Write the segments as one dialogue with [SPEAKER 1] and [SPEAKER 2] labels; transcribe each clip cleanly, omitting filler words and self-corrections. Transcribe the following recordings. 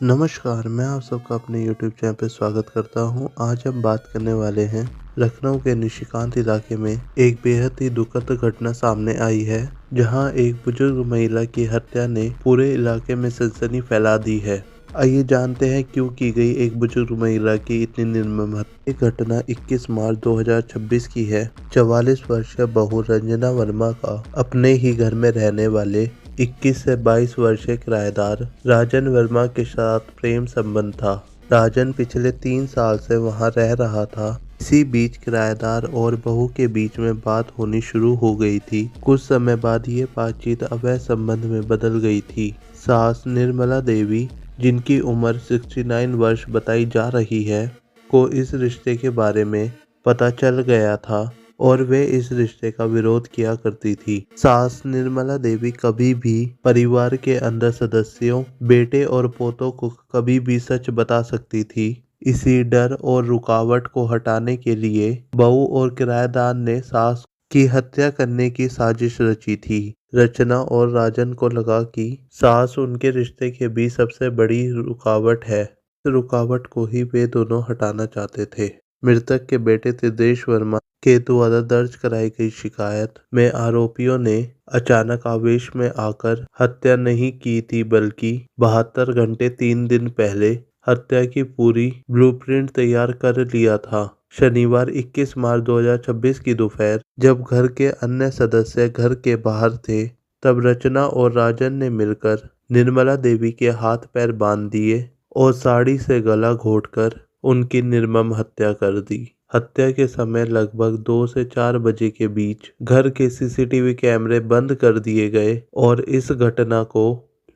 [SPEAKER 1] नमस्कार, मैं आप सबका अपने YouTube चैनल पे स्वागत करता हूं। आज हम बात करने वाले हैं लखनऊ के निशिकांत इलाके में एक बेहद ही दुखद घटना सामने आई है, जहां एक बुजुर्ग महिला की हत्या ने पूरे इलाके में सनसनी फैला दी है। आइए जानते हैं क्यों की गई एक बुजुर्ग महिला की इतनी निर्मम हत्या। ये घटना 21 मार्च 2026 की है। 44 वर्षीय बहू रंजना वर्मा का अपने ही घर में रहने वाले 21 से 22 वर्षीय किराएदार राजन वर्मा के साथ प्रेम संबंध था। राजन पिछले 3 साल से वहां रह रहा था। इसी बीच किराएदार और बहू के बीच में बात होनी शुरू हो गई थी। कुछ समय बाद ये बातचीत अवैध संबंध में बदल गई थी। सास निर्मला देवी, जिनकी उम्र 69 वर्ष बताई जा रही है, को इस रिश्ते के बारे में पता चल गया था और वे इस रिश्ते का विरोध किया करती थी। सास निर्मला देवी कभी भी परिवार के अंदर सदस्यों, बेटे और पोतों को कभी भी सच बता सकती थी। इसी डर और रुकावट को हटाने के लिए बहू और किराएदार ने सास की हत्या करने की साजिश रची थी। रचना और राजन को लगा कि सास उनके रिश्ते के बीच सबसे बड़ी रुकावट है। इस रुकावट को ही वे दोनों हटाना चाहते थे। मृतक के बेटे त्रिदेश वर्मा के द्वारा दर्ज कराई गई शिकायत में आरोपियों ने अचानक आवेश में आकर हत्या नहीं की थी, बल्कि 72 घंटे 3 दिन पहले हत्या की पूरी ब्लूप्रिंट तैयार कर लिया था। शनिवार 21 मार्च 2026 की दोपहर जब घर के अन्य सदस्य घर के बाहर थे, तब रचना और राजन ने मिलकर निर्मला देवी के हाथ पैर बांध दिए और साड़ी से गला घोंटकर उनकी निर्मम हत्या कर दी। हत्या के समय लगभग 2 से 4 बजे के बीच घर के सीसीटीवी कैमरे बंद कर दिए गए और इस घटना को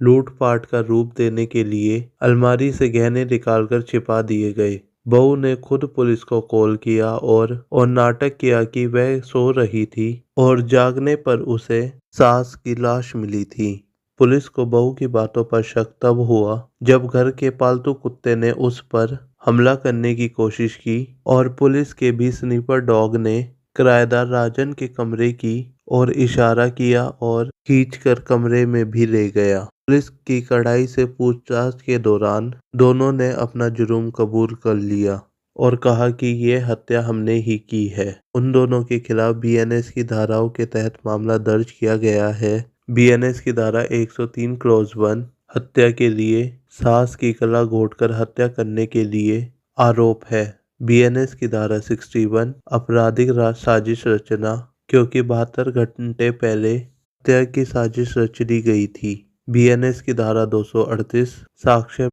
[SPEAKER 1] लूटपाट का रूप देने के लिए अलमारी से गहने निकालकर छिपा दिए गए। बहू ने खुद पुलिस को कॉल किया और नाटक किया कि वह सो रही थी और जागने पर उसे सास की लाश मिली थी। पुलिस को बहू की बातों पर शक तब हुआ जब घर के पालतू कुत्ते ने उस पर हमला करने की कोशिश की और पुलिस के भी स्नीपर डॉग ने किराएदार राजन के कमरे की ओर इशारा किया और खींचकर कमरे में भी ले गया। पुलिस की कड़ाई से पूछताछ के दौरान दोनों ने अपना जुर्म कबूल कर लिया और कहा कि ये हत्या हमने ही की है। उन दोनों के खिलाफ बीएनएस की धाराओं के तहत मामला दर्ज किया गया है। बीएनएस की धारा 103 क्लॉज 1 हत्या के लिए, सास की गला घोंटकर हत्या करने के लिए आरोप है। बीएनएस की धारा 61 आपराधिक साजिश रचना, क्योंकि 72 घंटे पहले हत्या की साजिश रच ली गई थी। बीएनएस की धारा 238 साक्ष्य